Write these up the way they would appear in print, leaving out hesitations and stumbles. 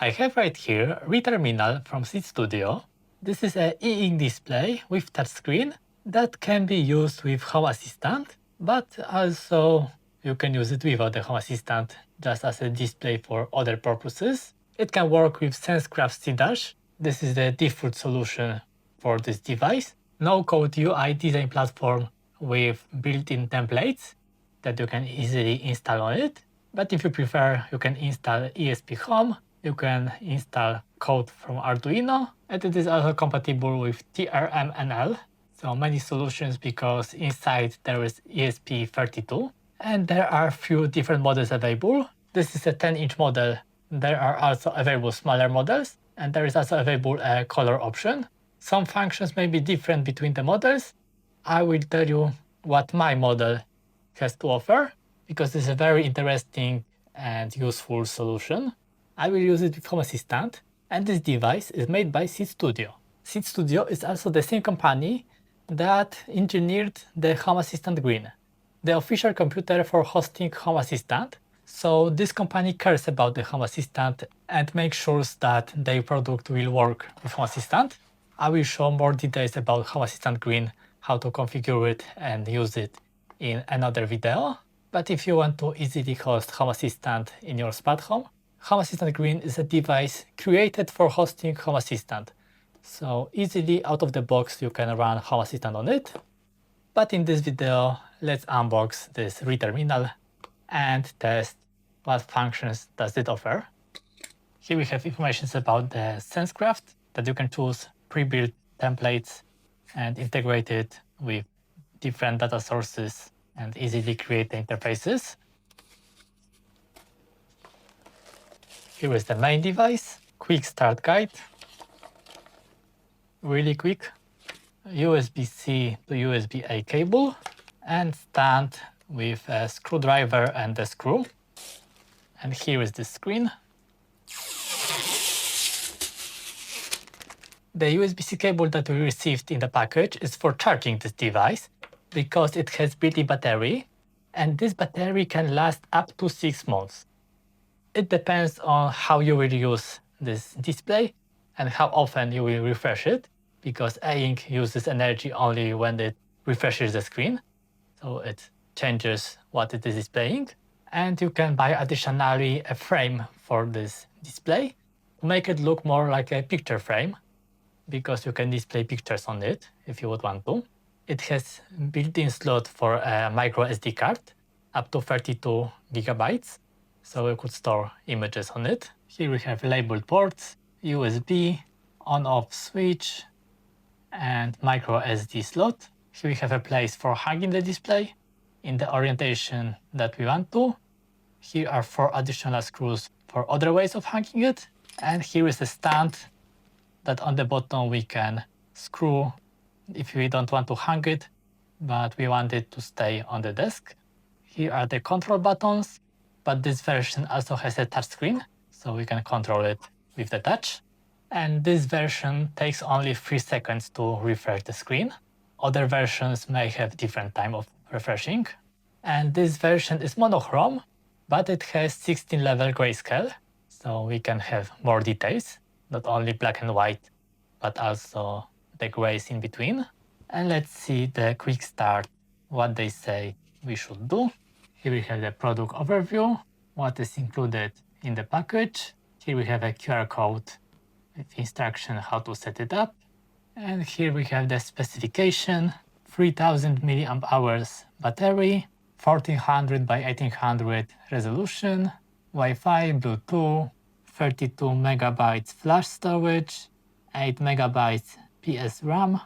I have right here reTerminal from Seeed Studio. This is an e-ink display with touchscreen that can be used with Home Assistant, but also you can use it without the Home Assistant just as a display for other purposes. It can work with SenseCraft Seeedash. This is the default solution for this device. No-code UI design platform with built-in templates that you can easily install on it. But if you prefer, you can install ESPHome, you can install code from Arduino, and it is also compatible with reTerminal. So many solutions because inside there is ESP32, and there are a few different models available. This is a 10-inch model. There are also available smaller models, and there is also available a color option. Some functions may be different between the models. I will tell you what my model has to offer, because it's a very interesting and useful solution. I will use it with Home Assistant, and this device is made by Seeed Studio. Seeed Studio is also the same company that engineered the Home Assistant Green, the official computer for hosting Home Assistant. So this company cares about the Home Assistant and makes sure that their product will work with Home Assistant. I will show more details about Home Assistant Green, how to configure it and use it in another video. But if you want to easily host Home Assistant in your smart home, Home Assistant Green is a device created for hosting Home Assistant. So easily out of the box you can run Home Assistant on it. But in this video, let's unbox this reTerminal and test what functions does it offer. Here we have information about the SenseCraft, that you can choose pre-built templates and integrate it with different data sources and easily create the interfaces. Here is the main device, quick start guide, really quick, USB-C to USB-A cable, and stand with a screwdriver and a screw. And here is the screen. The USB-C cable that we received in the package is for charging this device because it has built-in battery, and this battery can last up to 6 months. It depends on how you will use this display and how often you will refresh it, because e-ink uses energy only when it refreshes the screen, so it changes what it is displaying. And you can buy additionally a frame for this display to make it look more like a picture frame, because you can display pictures on it if you would want to. It has built-in slot for a micro SD card, up to 32 gigabytes, so you could store images on it. Here we have labeled ports, USB, on-off switch, and micro SD slot. Here we have a place for hanging the display in the orientation that we want to. Here are 4 additional screws for other ways of hanging it. And here is a stand that on the bottom we can screw if we don't want to hang it, but we want it to stay on the desk. Here are the control buttons, but this version also has a touchscreen, so we can control it with the touch. And this version takes only 3 seconds to refresh the screen. Other versions may have different time of refreshing. And this version is monochrome, but it has 16-level grayscale, so we can have more details, not only black and white, but also the grays in between. And let's see the quick start, what they say we should do. Here we have the product overview, what is included in the package. Here we have a QR code with instruction how to set it up. And here we have the specification, 3000 milliamp hours battery, 1400 by 1800 resolution, Wi-Fi, Bluetooth, 32 megabytes flash storage, 8 megabytes PS RAM,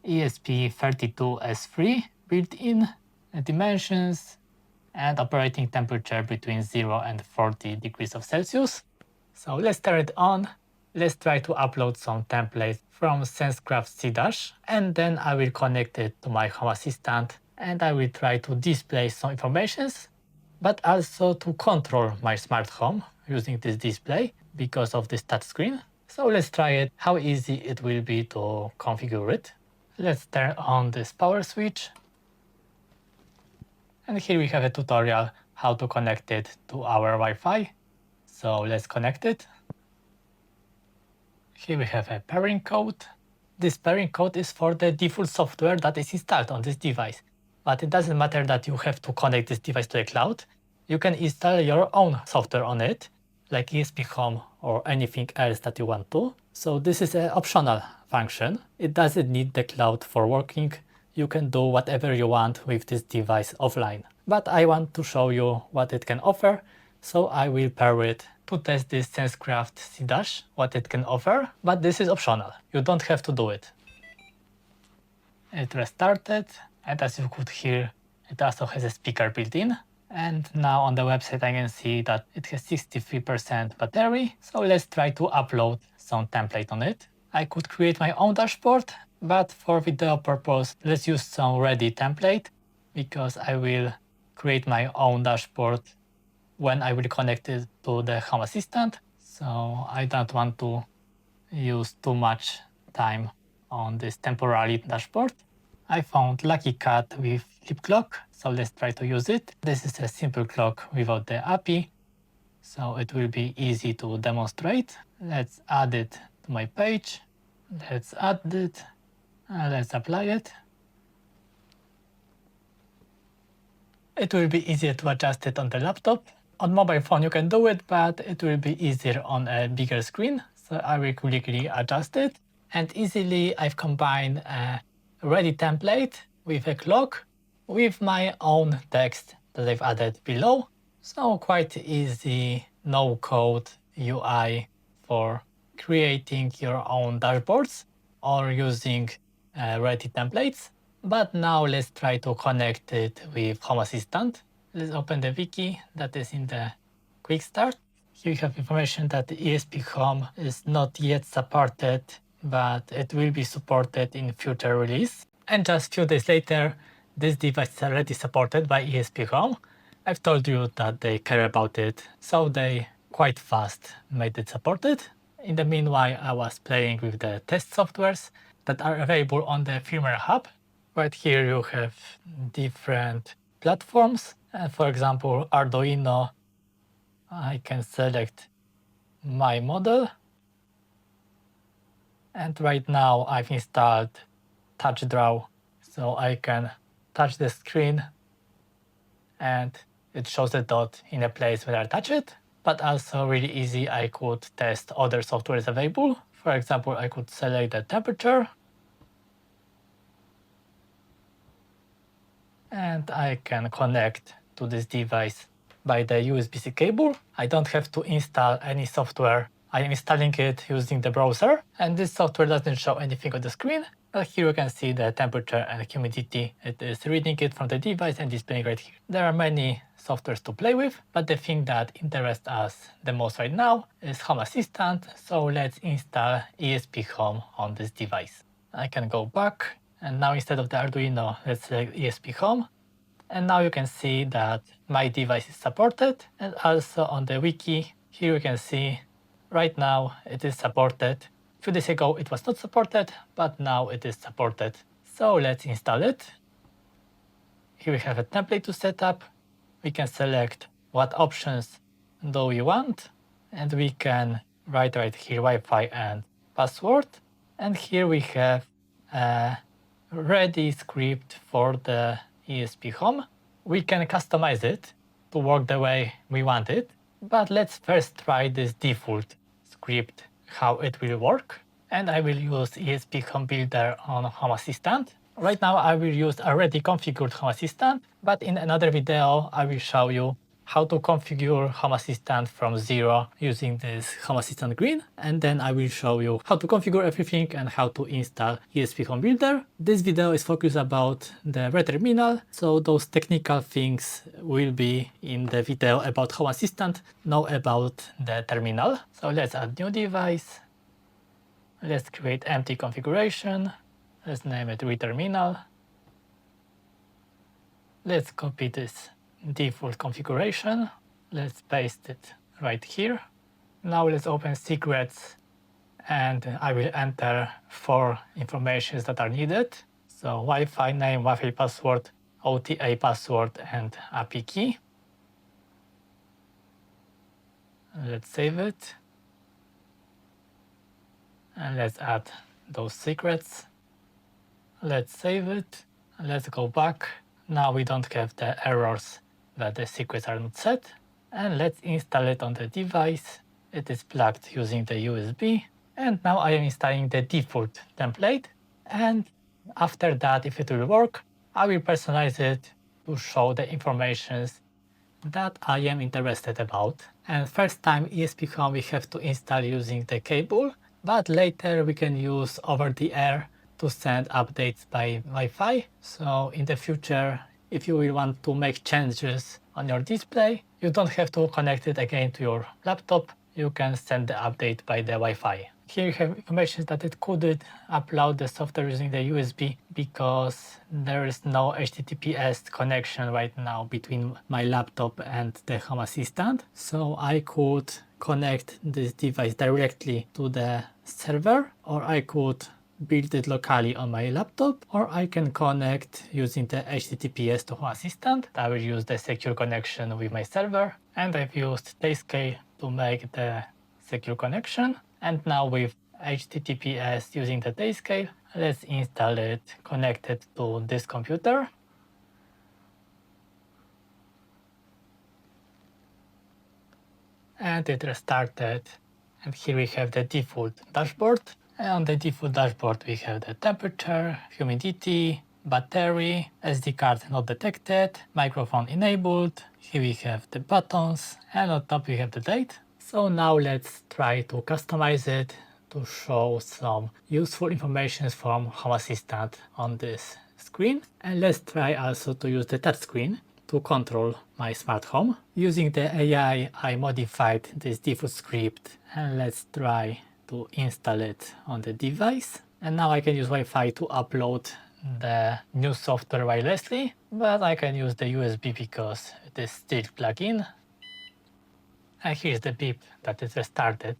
ESP32S3 built-in, dimensions, and operating temperature between 0 and 40 degrees of Celsius. So let's turn it on. Let's try to upload some templates from SenseCraft Seeedash, and then I will connect it to my Home Assistant, and I will try to display some informations, but also to control my smart home using this display because of this touchscreen. So let's try it, how easy it will be to configure it. Let's turn on this power switch. And here we have a tutorial how to connect it to our Wi-Fi. So let's connect it. Here we have a pairing code. This pairing code is for the default software that is installed on this device. But it doesn't matter that you have to connect this device to the cloud. You can install your own software on it, like ESPHome or anything else that you want to. So this is an optional function. It doesn't need the cloud for working. You can do whatever you want with this device offline. But I want to show you what it can offer, so I will pair it to test this SenseCraft Seeedash, what it can offer, but this is optional. You don't have to do it. It restarted, and as you could hear, it also has a speaker built in. And now on the website I can see that it has 63% battery, so let's try to upload some template on it. I could create my own dashboard, but for video purpose, let's use some ready template, because I will create my own dashboard when I will connect it to the Home Assistant. So I don't want to use too much time on this temporary dashboard. I found Lucky Cat with Flip Clock, so let's try to use it. This is a simple clock without the API, so it will be easy to demonstrate. Let's add it to my page. Let's add it, let's apply it. It will be easier to adjust it on the laptop. On mobile phone you can do it, but it will be easier on a bigger screen. So I will quickly adjust it. And easily I've combined a ready template with a clock with my own text that I've added below. So quite easy, no code UI for creating your own dashboards or using ready templates. But now let's try to connect it with Home Assistant. Let's open the wiki that is in the quick start. Here you have information that the ESPHome is not yet supported, but it will be supported in future release. And just a few days later, this device is already supported by ESPHome. I've told you that they care about it, so they quite fast made it supported. In the meanwhile, I was playing with the test softwares that are available on the firmware hub. Right here you have different platforms. For example, Arduino, I can select my model. And right now I've installed Touch Draw, so I can touch the screen and it shows the dot in a place where I touch it. But also really easy, I could test other softwares available. For example, I could select the temperature. And I can connect to this device by the USB-C cable. I don't have to install any software. I am installing it using the browser, and this software doesn't show anything on the screen. But here you can see the temperature and humidity. It is reading it from the device and displaying right here. There are many softwares to play with, but the thing that interests us the most right now is Home Assistant. So let's install ESPHome on this device. I can go back. And now instead of the Arduino, let's select ESPHome. And now you can see that my device is supported. And also on the wiki, here you can see right now it is supported. A few days ago it was not supported, but now it is supported. So let's install it. Here we have a template to set up. We can select what options do we want. And we can write right here Wi-Fi and password. And here we have a ready script for the ESPHome. We can customize it to work the way we want it, but let's first try this default script, how it will work. And I will use ESPHome Builder on Home Assistant. Right now I will use already configured Home Assistant, but in another video I will show you how to configure Home Assistant from zero using this Home Assistant Green, and then I will show you how to configure everything and how to install ESPHome Builder. This video is focused about the reTerminal, so those technical things will be in the video about Home Assistant, not about the terminal. So let's add new device. Let's create empty configuration. Let's name it reTerminal. Let's copy this default configuration. Let's paste it right here. Now let's open secrets and I will enter 4 informations that are needed. So Wi-Fi name, Wi-Fi password, OTA password, and API key. Let's save it. And let's add those secrets. Let's save it. Let's go back. Now we don't have the errors that the secrets are not set. And let's install it on the device. It is plugged using the USB. And now I am installing the default template. And after that, if it will work, I will personalize it to show the informations that I am interested about. And first time ESPHome we have to install using the cable, but later we can use over the air to send updates by Wi-Fi. So in the future, if you will want to make changes on your display, you don't have to connect it again to your laptop. You can send the update by the Wi-Fi. Here you have information that it couldn't upload the software using the USB because there is no HTTPS connection right now between my laptop and the Home Assistant. So I could connect this device directly to the server, or I could build it locally on my laptop, or I can connect using the HTTPS to Home Assistant. I will use the secure connection with my server, and I've used Tayscale to make the secure connection. And now with HTTPS using the Tayscale, let's install it connected to this computer. And it restarted. And here we have the default dashboard. And on the default dashboard, we have the temperature, humidity, battery, SD card not detected, microphone enabled. Here we have the buttons, and on top we have the date. So now let's try to customize it to show some useful information from Home Assistant on this screen. And let's try also to use the touchscreen to control my smart home. Using the AI, I modified this default script, and let's try to install it on the device. And now I can use Wi-Fi to upload the new software wirelessly, but I can use the USB because it is still plugged in. And here's the beep that it restarted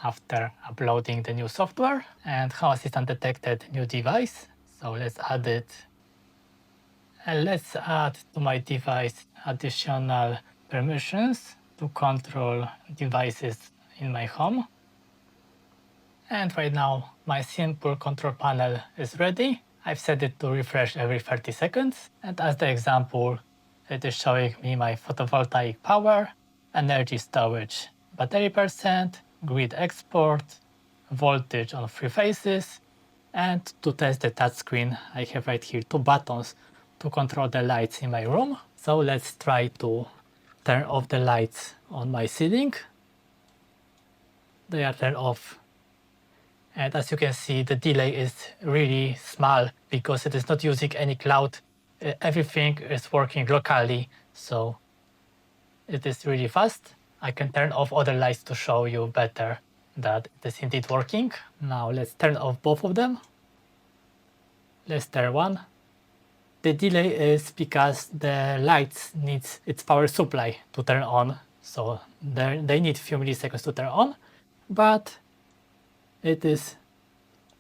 after uploading the new software. And Home Assistant detected new device. So let's add it. And let's add to my device additional permissions to control devices in my home. And right now my simple control panel is ready. I've set it to refresh every 30 seconds. And as the example, it is showing me my photovoltaic power, energy storage, battery percent, grid export, voltage on 3 phases. And to test the touchscreen, I have right here 2 buttons to control the lights in my room. So let's try to turn off the lights on my ceiling. They are turned off. And as you can see, the delay is really small because it is not using any cloud. Everything is working locally, so it is really fast. I can turn off other lights to show you better that it is indeed working. Now let's turn off both of them. Let's turn one. The delay is because the lights need its power supply to turn on, so they need a few milliseconds to turn on, but it is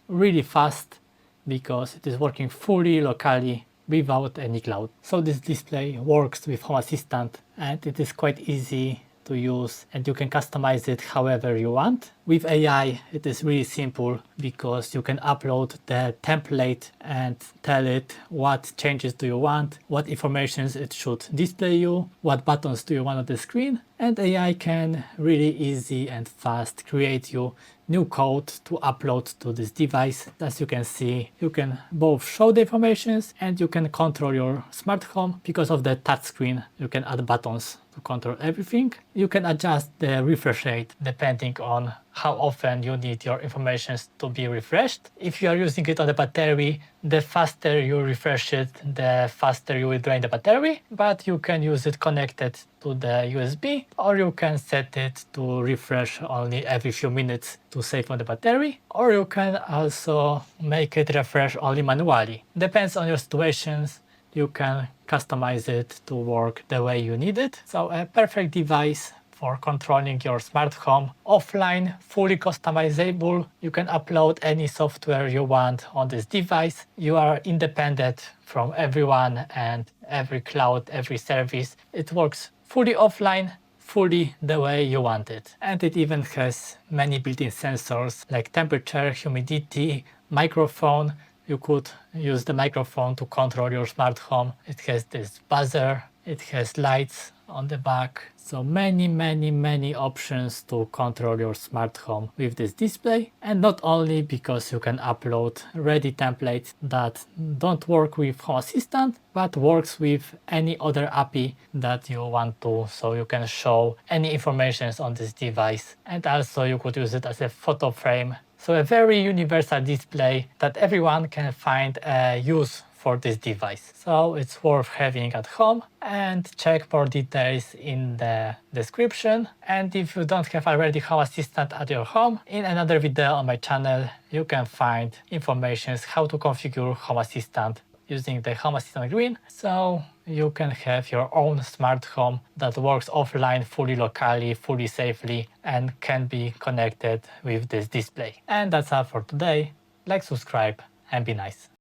really fast because it is working fully locally without any cloud. So this display works with Home Assistant, and it is quite easy to use, and you can customize it however you want. With AI, it is really simple because you can upload the template and tell it what changes do you want, what information it should display you, what buttons do you want on the screen, and AI can really easy and fast create you new code to upload to this device. As you can see, you can both show the informations and you can control your smart home. Because of the touch screen, you can add buttons to control everything. You can adjust the refresh rate depending on how often you need your information to be refreshed. If you are using it on the battery, the faster you refresh it, the faster you will drain the battery, but you can use it connected to the USB, or you can set it to refresh only every few minutes to save on the battery, or you can also make it refresh only manually. Depends on your situations. You can customize it to work the way you need it. So a perfect device for controlling your smart home offline, fully customizable. You can upload any software you want on this device. You are independent from everyone and every cloud, every service. It works fully offline, fully the way you want it. And it even has many built-in sensors like temperature, humidity, microphone. You could use the microphone to control your smart home. It has this buzzer, it has lights on the back. So many options to control your smart home with this display. And not only because you can upload ready templates that don't work with Home Assistant, but works with any other API that you want to. So you can show any information on this device. And also you could use it as a photo frame. So a very universal display that everyone can find a use for this device. So it's worth having at home, and check more details in the description. And if you don't have already Home Assistant at your home, in another video on my channel you can find information how to configure Home Assistant using the Home Assistant Green, so you can have your own smart home that works offline, fully locally, fully safely, and can be connected with this display. And that's all for today. Like, subscribe, and be nice.